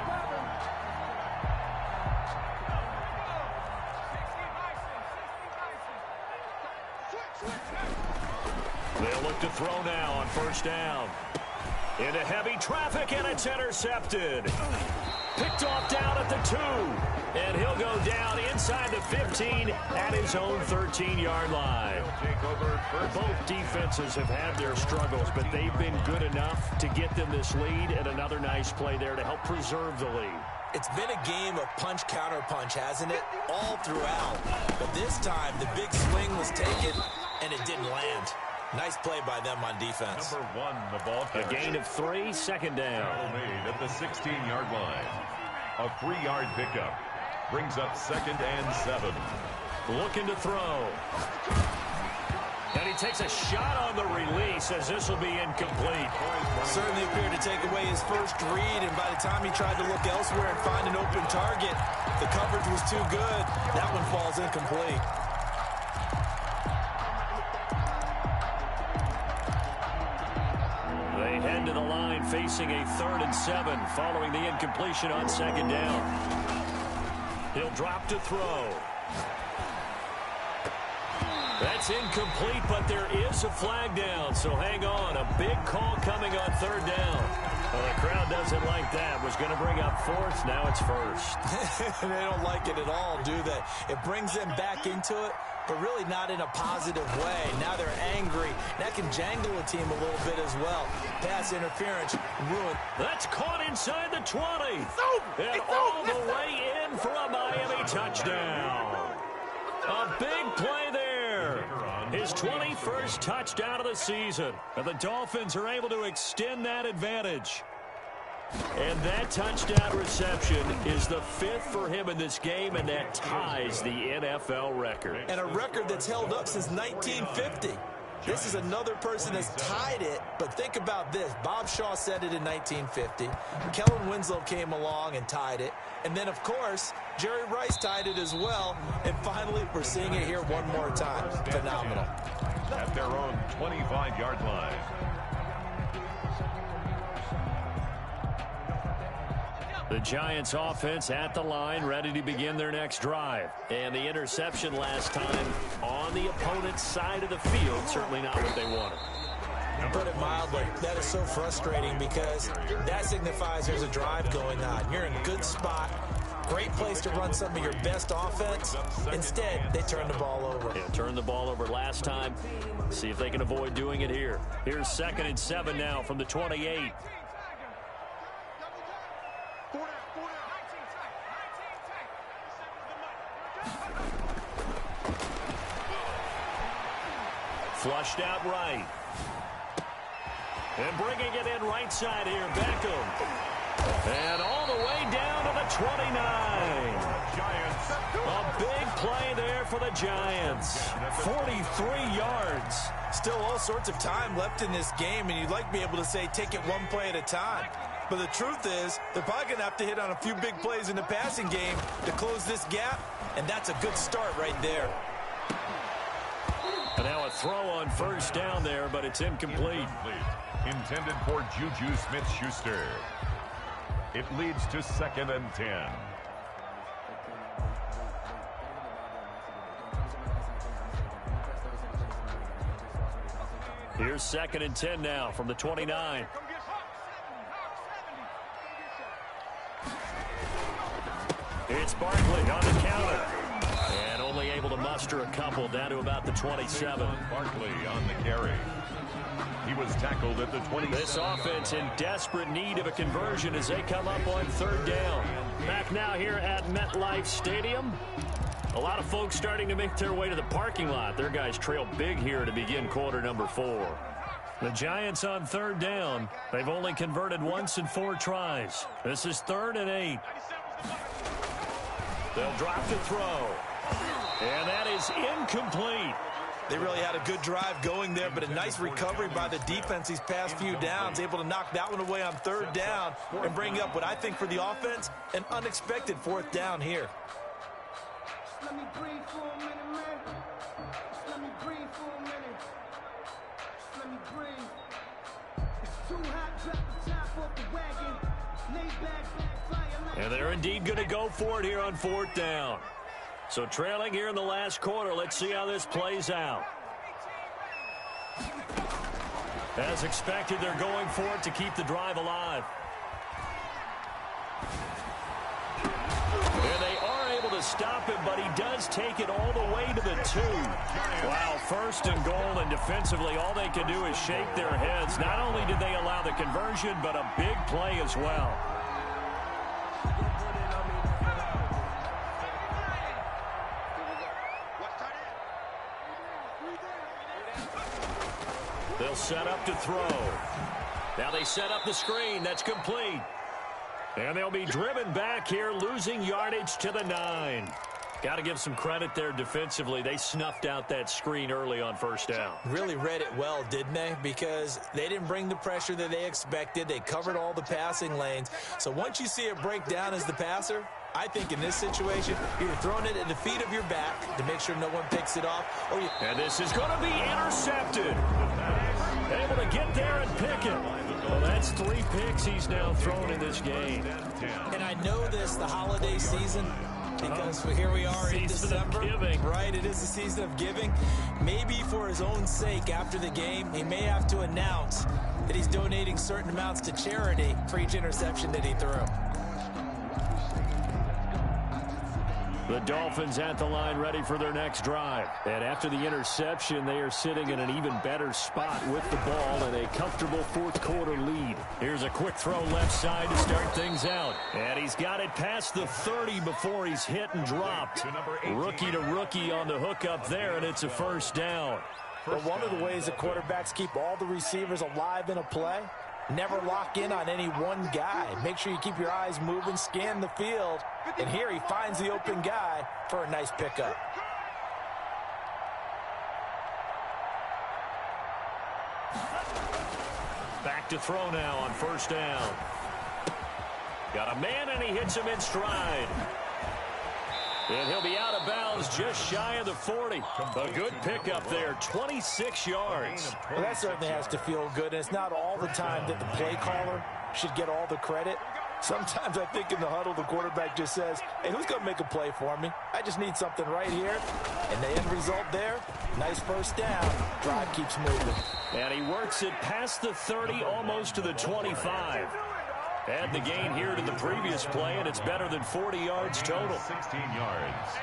S1: They'll look to throw now on first down. Into heavy traffic, and it's intercepted. Picked off down at the 2. And he'll go down inside the 15 at his own 13-yard line. Both defenses have had their struggles, but they've been good enough to get them this lead, and another nice play there to help preserve the lead.
S3: It's been a game of punch-counter-punch, hasn't it? All throughout. But this time, the big swing was taken, and it didn't land. Nice play by them on defense.
S4: Number 1, the ball carrier.
S1: A gain of 3, 2nd down.
S4: Made at the 16-yard line. A 3-yard pickup. Brings up 2nd and 7.
S1: Looking to throw. And he takes a shot on the release as this will be incomplete.
S3: Certainly appeared to take away his first read, and by the time he tried to look elsewhere and find an open target, the coverage was too good. That one falls incomplete.
S1: They head to the line facing a 3rd and 7 following the incompletion on 2nd down. He'll drop to throw. That's incomplete, but there is a flag down, so hang on. A big call coming on 3rd down. Well, the crowd doesn't like that. Was going to bring up 4th, now it's 1st.
S3: They don't like it at all, do they? It brings them back into it, but really not in a positive way. Now they're angry. That can jangle a team a little bit as well. Pass interference, ruined.
S1: That's caught inside the 20. And all the way in for a Miami touchdown. A big play there. His 21st touchdown of the season. And the Dolphins are able to extend that advantage. And that touchdown reception is the 5th for him in this game, and that ties the NFL record.
S3: And a record that's held up since 1950. This is another person that's tied it, but think about this. Bob Shaw said it in 1950. Kellen Winslow came along and tied it. And then, of course, Jerry Rice tied it as well. And finally, we're seeing it here one more time. Phenomenal.
S4: At their own 25-yard line.
S1: The Giants offense at the line, ready to begin their next drive. And the interception last time on the opponent's side of the field, certainly not what they wanted.
S3: Put it mildly, that is so frustrating because that signifies there's a drive going on. You're in a good spot, great place to run some of your best offense. Instead, they turn the ball over.
S1: Yeah, turned the ball over last time. See if they can avoid doing it here. Here's 2nd and 7 now from the 28. Flushed out right. And bringing it in right side here, Beckham. And all the way down to the 29.
S4: Giants.
S1: A big play there for the Giants. 43 yards.
S3: Still all sorts of time left in this game, and you'd like to be able to say take it one play at a time. But the truth is, they're probably going to have to hit on a few big plays in the passing game to close this gap, and that's a good start right there.
S1: And now a throw on first down there, but it's incomplete.
S4: Intended for Juju Smith-Schuster. It leads to 2nd and 10.
S2: Here's 2nd and 10 now from the 29. It's Barkley on the counter. And only able to muster a couple down to about the 27.
S4: Barkley on the carry. He was tackled at the 27.
S2: This offense in desperate need of a conversion as they come up on 3rd down. Back now here at MetLife Stadium. A lot of folks starting to make their way to the parking lot. Their guys trail big here to begin quarter number 4. The Giants on 3rd down. They've only converted once in 4 tries. This is 3rd and 8. They'll drop to throw. And that is incomplete.
S3: They really had a good drive going there, but a nice recovery by the defense these past few downs, able to knock that one away on 3rd down and bring up what I think for the offense, an unexpected 4th down here.
S5: Let me breathe for a minute, man. Just let me breathe for a minute. Just let me breathe. It's too hot, drop the top off the wagon. Lay back, fire.
S2: And they're indeed going to go for it here on 4th down. So trailing here in the last quarter, let's see how this plays out. As expected, they're going for it to keep the drive alive. And they are able to stop him, but he does take it all the way to the 2. Wow, 1st and goal, and defensively, all they can do is shake their heads. Not only did they allow the conversion, but a big play as well. They'll set up to throw. Now they set up the screen. That's complete. And they'll be driven back here, losing yardage to the 9. Got to give some credit there defensively. They snuffed out that screen early on 1st down.
S3: Really read it well, didn't they? Because they didn't bring the pressure that they expected. They covered all the passing lanes. So once you see it break down as the passer, I think in this situation, you're throwing it at the feet of your back to make sure no one picks it off.
S2: And this is going to be intercepted. Able to get there and pick it. Well, that's 3 picks he's now thrown in this game.
S3: And I know this, the holiday season, because here we are in December. Right, it is the season of giving. Maybe for his own sake after the game, he may have to announce that he's donating certain amounts to charity for each interception that he threw.
S2: The Dolphins at the line ready for their next drive. And after the interception, they are sitting in an even better spot with the ball and a comfortable 4th quarter lead. Here's a quick throw left side to start things out. And he's got it past the 30 before he's hit and dropped. Rookie to rookie on the hook up there, and it's a 1st down.
S3: But one of the ways that quarterbacks keep all the receivers alive in a play, never lock in on any one guy. Make sure you keep your eyes moving, scan the field. And here he finds the open guy for a nice pickup.
S2: Back to throw now on 1st down. Got a man, and he hits him in stride. And he'll be out of bounds just shy of the 40. A good pickup there, 26 yards.
S3: Well, that certainly has to feel good. And it's not all the time that the play caller should get all the credit. Sometimes I think in the huddle, the quarterback just says, hey, who's going to make a play for me? I just need something right here. And the end result there, nice 1st down. Drive keeps moving.
S2: And he works it past the 30, almost to the 25. Add the gain here to the previous play, and it's better than 40 yards total.
S4: 16 yards.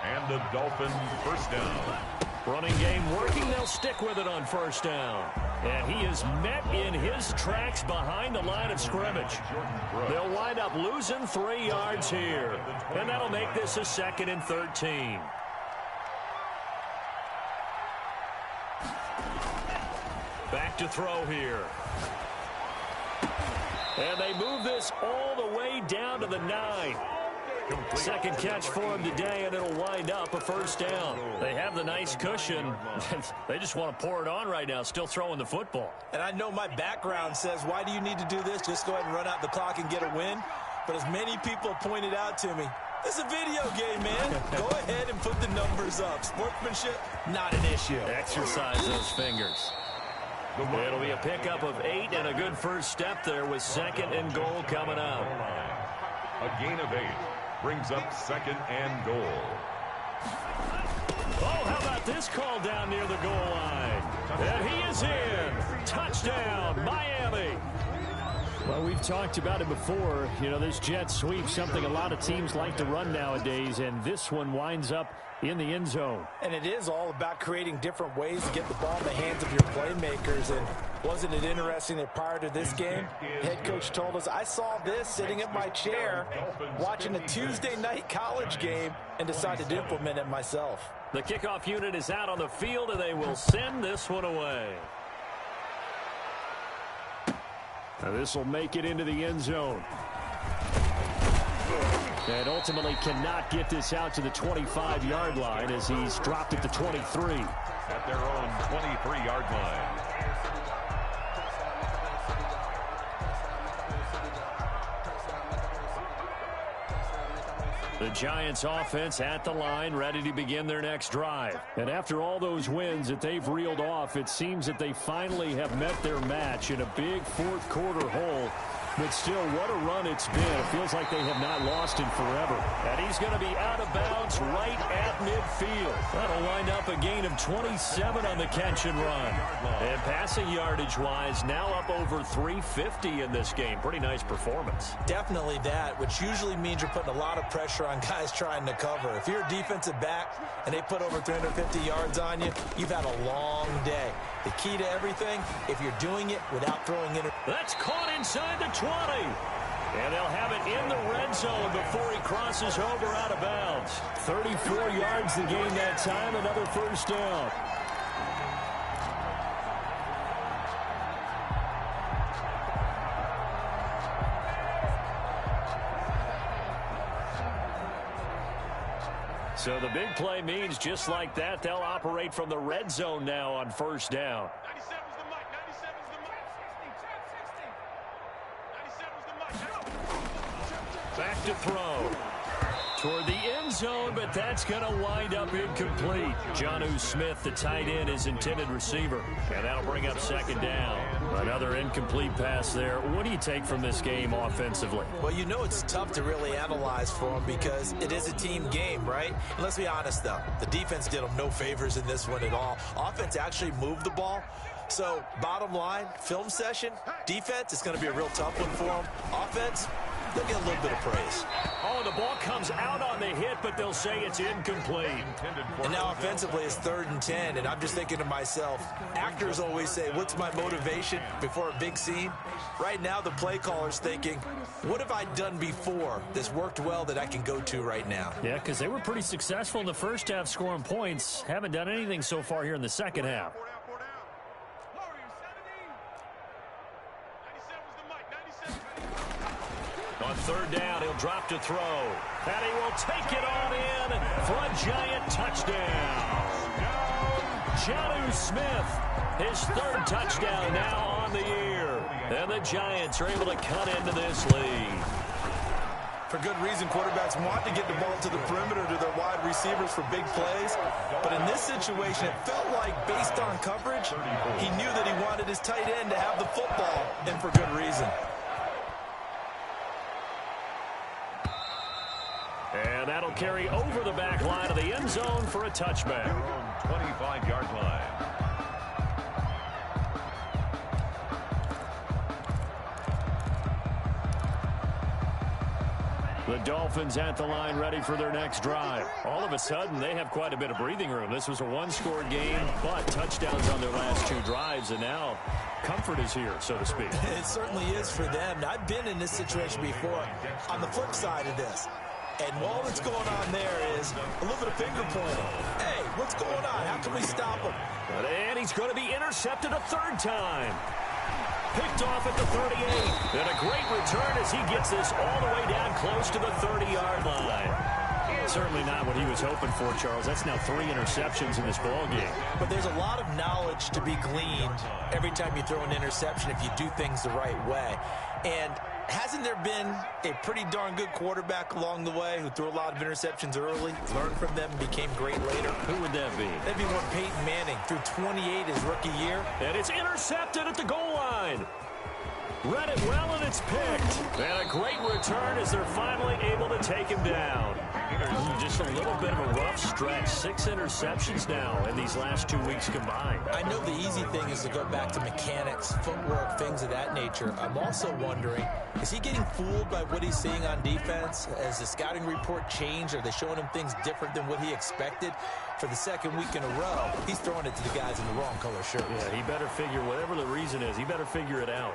S4: And the Dolphins 1st down.
S2: Running game working. They'll stick with it on 1st down. And he is met in his tracks behind the line of scrimmage. They'll wind up losing 3 yards here. And that'll make this a 2nd and 13. Back to throw here. And they move this all the way down to the 9. Second catch for him today, and it'll wind up a 1st down. They have the nice cushion. They just want to pour it on right now, still throwing the football.
S3: And I know my background says, why do you need to do this? Just go ahead and run out the clock and get a win. But as many people pointed out to me, this is a video game, man. Go ahead and put the numbers up. Sportsmanship, not an issue.
S2: Exercise those fingers.
S1: It'll be a pickup of 8 and a good first step there with 2nd and goal coming up.
S4: A gain of 8 brings up 2nd and goal.
S1: Oh, how about this call down near the goal line? And he is in. Touchdown, Miami.
S2: Well, we've talked about it before. You know, this jet sweep, something a lot of teams like to run nowadays, and this one winds up in the end zone.
S3: And it is all about creating different ways to get the ball in the hands of your playmakers. And wasn't it interesting that prior to this game, head coach told us, I saw this sitting at my chair watching a Tuesday night college game and decided to implement it myself.
S1: The kickoff unit is out on the field, and they will send this one away.
S2: Now this will make it into the end zone. And ultimately cannot get this out to the 25-yard line as he's dropped at the 23.
S4: At their own 23-yard line.
S1: The Giants offense at the line, ready to begin their next drive.
S2: And after all those wins that they've reeled off, it seems that they finally have met their match in a big fourth quarter hole. But still, what a run it's been. It feels like they have not lost in forever.
S1: And he's going to be out of bounds right at midfield. That'll wind up a gain of 27 on the catch and run. And passing yardage-wise, now up over 350 in this game. Pretty nice performance.
S3: Definitely that, which usually means you're putting a lot of pressure on guys trying to cover. If you're a defensive back and they put over 350 yards on you, you've had a long day. The key to everything, if you're doing it without throwing in.
S1: That's caught inside the 20. And they'll have it in the red zone before he crosses over out of bounds.
S2: 34 yards to gain that time, another first down.
S1: So the big play means just like that, they'll operate from the red zone now on first down.
S5: 97's the mic. 97's the mic. 97's the mic.
S1: Back to throw. Toward the end zone, but that's going to wind up incomplete. Jonnu Smith, the tight end, is intended receiver. And that'll bring up second down. Another incomplete pass there. What do you take from this game offensively?
S3: Well, you know it's tough to really analyze for them because it is a team game, right? And let's be honest, though. The defense did them no favors in this one at all. Offense actually moved the ball. So, bottom line, film session, defense, it's going to be a real tough one for them. Offense, they'll get a little bit of praise.
S1: Oh, the ball comes out on the hit, but they'll say it's incomplete.
S3: And now offensively it's 3rd and 10, and I'm just thinking to myself, actors always say, what's my motivation before a big scene? Right now the play caller's thinking, what have I done before that's worked well that I can go to right now?
S1: Yeah, because they were pretty successful in the first half scoring points. Haven't done anything so far here in the second half. On third down, he'll drop to throw. And he will take it on in for a Giant touchdown. Jonnu Smith, his 3rd touchdown now on the year. And the Giants are able to cut into this lead.
S3: For good reason, quarterbacks want to get the ball to the perimeter to their wide receivers for big plays. But in this situation, it felt like based on coverage, he knew that he wanted his tight end to have the football, and for good reason.
S1: And that'll carry over the back line of the end zone for a touchback.
S4: Their own 25-yard line.
S1: The Dolphins at the line ready for their next drive. All of a sudden, they have quite a bit of breathing room. This was a one-score game, but touchdowns on their last 2 drives, and now comfort is here, so to speak.
S3: It certainly is for them. Now, I've been in this situation before. On the flip side of this, and all that's going on there is a little bit of finger pointing. Hey, what's going on? How can we stop him?
S1: And he's going to be intercepted a 3rd time. Picked off at the 38. And a great return as he gets this all the way down close to the 30-yard line. Certainly not what he was hoping for, Charles. That's now 3 interceptions in this ball game.
S3: But there's a lot of knowledge to be gleaned every time you throw an interception if you do things the right way. And Hasn't there been a pretty darn good quarterback along the way who threw a lot of interceptions early, learned from them, and became great later?
S1: Who would that be?
S3: That'd be one Peyton Manning, threw 28 his rookie year.
S1: And it's intercepted at the goal line. Read it well, and it's picked. And a great return as they're finally able to take him down. Just a little bit of a rough stretch. 6 interceptions now in these last 2 weeks combined.
S3: I know the easy thing is to go back to mechanics, footwork, things of that nature. I'm also wondering, is he getting fooled by what he's seeing on defense? Has the scouting report changed? Are they showing him things different than what he expected? For the second week in a row, he's throwing it to the guys in the wrong color shirts.
S1: Yeah, he better figure, whatever the reason is, he better figure it out.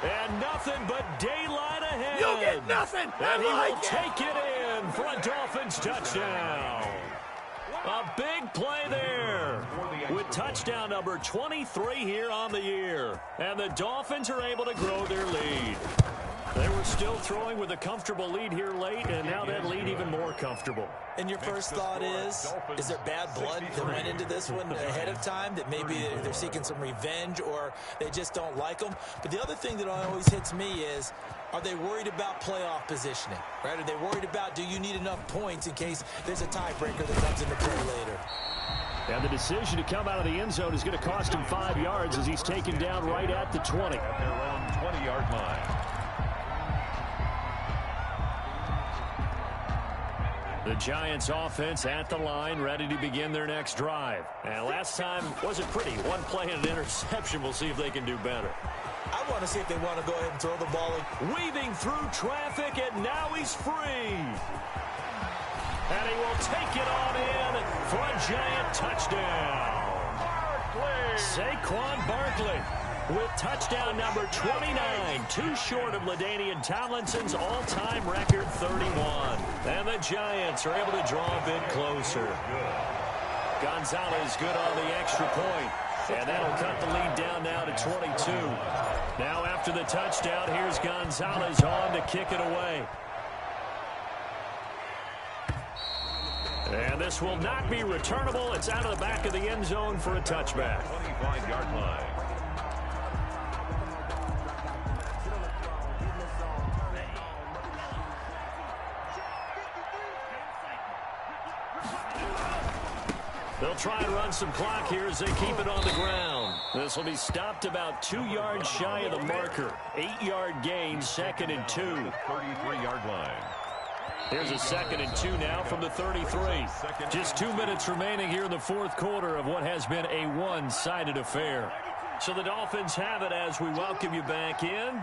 S1: And nothing but daylight ahead.
S3: You'll get nothing.
S1: And he will take it in for a Dolphins touchdown. A big play there with touchdown number 23 here on the year. And the Dolphins are able to grow their lead. They were still throwing with a comfortable lead here late, and now that lead even more comfortable.
S3: And your first thought is there bad blood that went into this one ahead of time, that maybe they're seeking some revenge or they just don't like them? But the other thing that always hits me is, are they worried about playoff positioning, right? Are they worried about, do you need enough points in case there's a tiebreaker that comes into play later?
S1: And the decision to come out of the end zone is going to cost him 5 yards as he's taken down right at the 20.
S4: At their own 20-yard line.
S1: The Giants offense at the line, ready to begin their next drive. And last time wasn't pretty. One play and an interception. We'll see if they can do better.
S3: I want to see if they want to go ahead and throw the ball.
S1: Weaving through traffic, and now he's free. And he will take it on in for a Giant touchdown. Saquon Barkley with touchdown number 29, too short of LaDainian Tomlinson's all-time record 31. And the Giants are able to draw a bit closer. Gonzalez good on the extra point. And that'll cut the lead down now to 22. Now after the touchdown, here's Gonzalez on to kick it away. And this will not be returnable. It's out of the back of the end zone for a touchback.
S4: 25-yard line.
S1: They'll try and run some clock here as they keep it on the ground. This will be stopped about 2 yards shy of the marker. 8-yard gain, 2nd and 2.
S4: 33-yard line.
S1: Here's a 2nd and 2 now from the 33. Just 2 minutes remaining here in the fourth quarter of what has been a one-sided affair. So the Dolphins have it as we welcome you back in.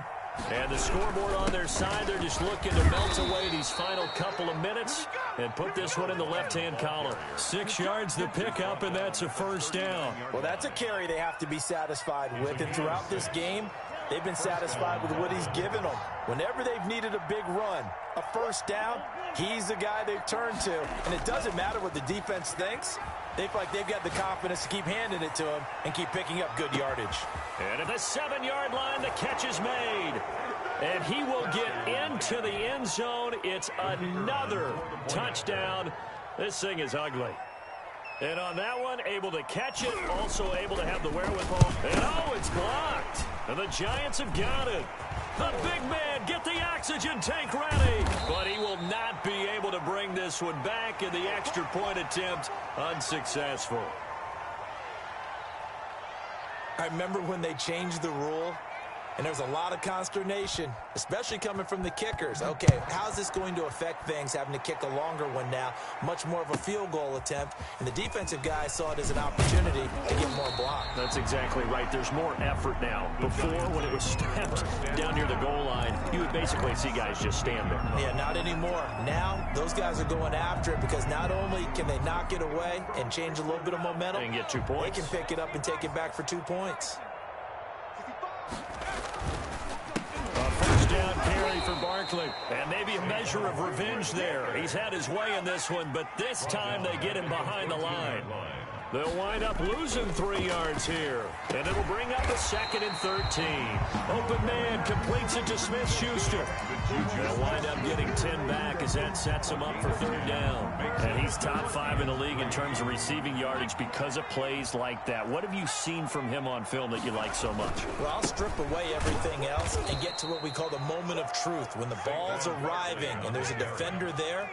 S1: And the scoreboard on their side, they're just looking to melt away these final couple of minutes and put this one in the left-hand column. 6 yards the pickup, and that's a first down.
S3: Well, that's a carry they have to be satisfied with. And throughout this game, they've been satisfied with what he's given them. Whenever they've needed a big run, a first down, he's the guy they've turned to. And it doesn't matter what the defense thinks. They feel like they've got the confidence to keep handing it to him and keep picking up good yardage.
S1: And at the 7-yard line, the catch is made. And he will get into the end zone. It's another touchdown. This thing is ugly. And on that one, able to catch it, also able to have the wherewithal. And oh, it's blocked. And the Giants have got it. The big man, get the oxygen tank ready. But he will not be able to bring this one back, and the extra point attempt unsuccessful.
S3: I remember when they changed the rule, and there was a lot of consternation, especially coming from the kickers. Okay, how's this going to affect things, having to kick a longer one now, much more of a field goal attempt, and the defensive guys saw it as an opportunity to get more block.
S1: That's exactly right. There's more effort now. Before, when it was snapped down near the goal line, you would basically see guys just stand there.
S3: Yeah, not anymore. Now, those guys are going after it because not only can they knock it away and change a little bit of momentum,
S1: and get 2 points.
S3: They can pick it up and take it back for 2 points.
S1: First down carry for Barkley. And maybe a measure of revenge there. He's had his way in this one, but this time they get him behind the line. They'll wind up losing 3 yards here. And it'll bring up a 2nd and 13. Open man completes it to Smith-Schuster. They'll wind up getting 10 back as that sets him up for 3rd down. And
S2: He's top 5 in the league in terms of receiving yardage because of plays like that. What have you seen from him on film that you like so much?
S3: Well, I'll strip away everything else and get to what we call the moment of truth. When the ball's arriving and there's a defender there,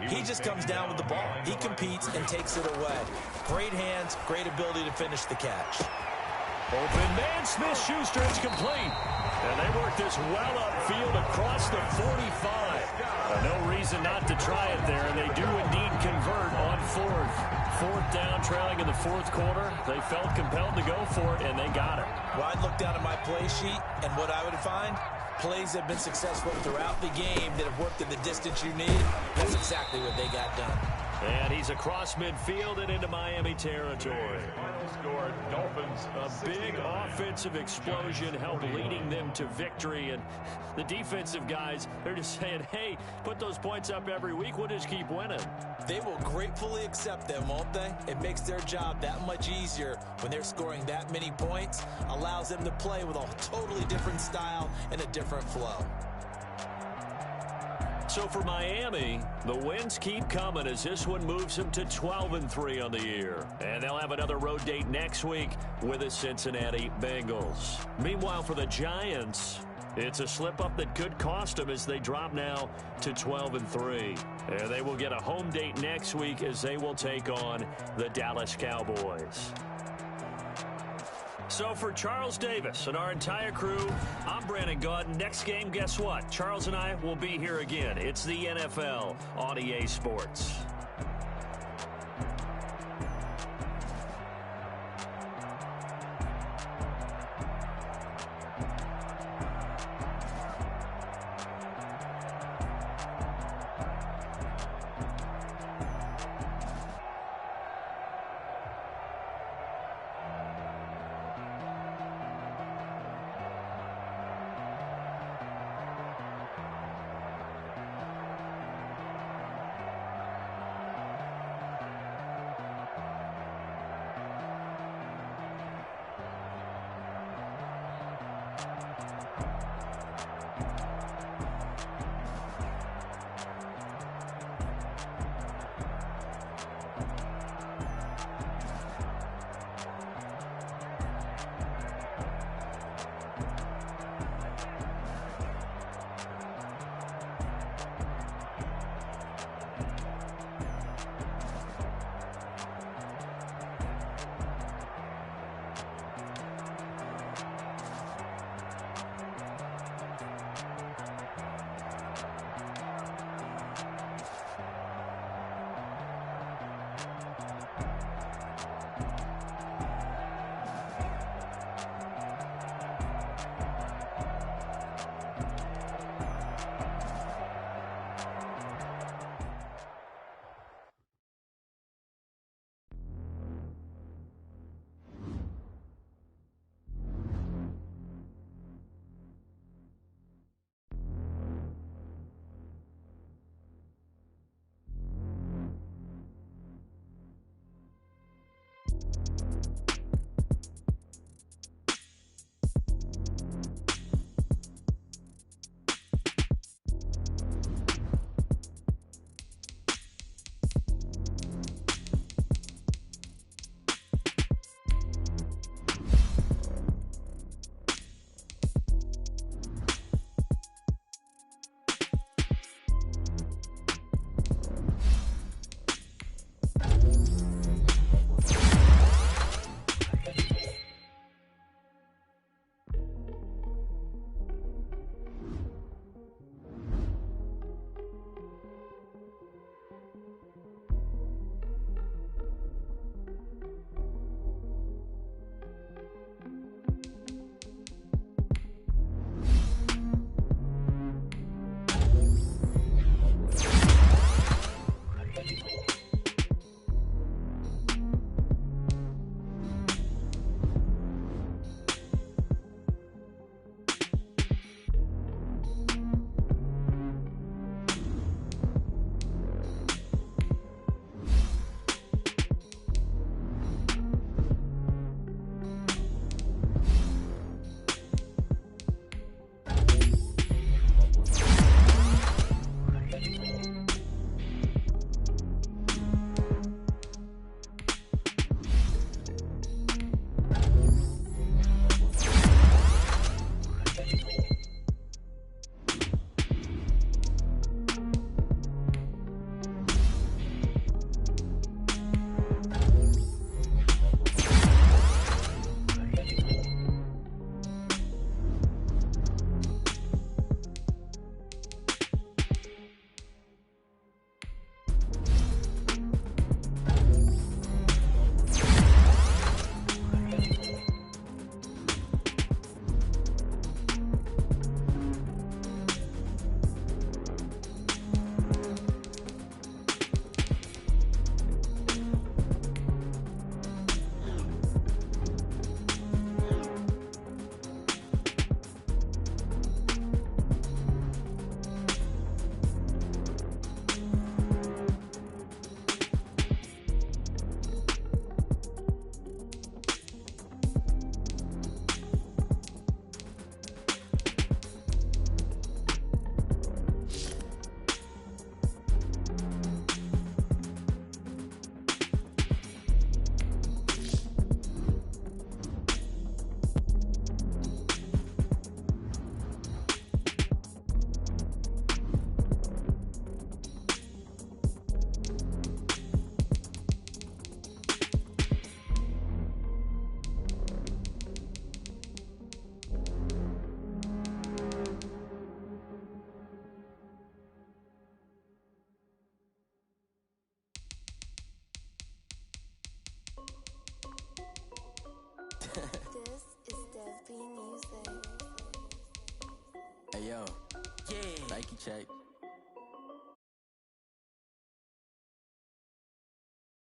S3: he just comes down with the ball. He competes and takes it away. Great hands, great ability to finish the catch.
S2: Open man, Smith-Schuster, it's complete. And they work this well upfield across the 45. No reason not to try it there, and they do indeed convert on fourth down, trailing in the fourth quarter. They felt compelled to go for it, and they got it.
S3: Well, I'd look down at my play sheet, and what I would find, plays have been successful throughout the game that have worked in the distance you need. That's exactly what they got done.
S2: And he's across midfield and into Miami territory.
S4: Final score, Dolphins.
S2: A big offensive explosion helped leading them to victory. And the defensive guys, they're just saying, hey, put those points up every week. We'll just keep winning.
S3: They will gratefully accept them, won't they? It makes their job that much easier when they're scoring that many points. Allows them to play with a totally different style and a different flow.
S2: So for Miami, the wins keep coming as this one moves them to 12-3 on the year. And they'll have another road date next week with the Cincinnati Bengals. Meanwhile, for the Giants, it's a slip-up that could cost them as they drop now to 12-3. And they will get a home date next week as they will take on the Dallas Cowboys. So for Charles Davis and our entire crew, I'm Brandon Gaudin. Next game, guess what? Charles and I will be here again. It's the NFL on EA Sports.
S7: check.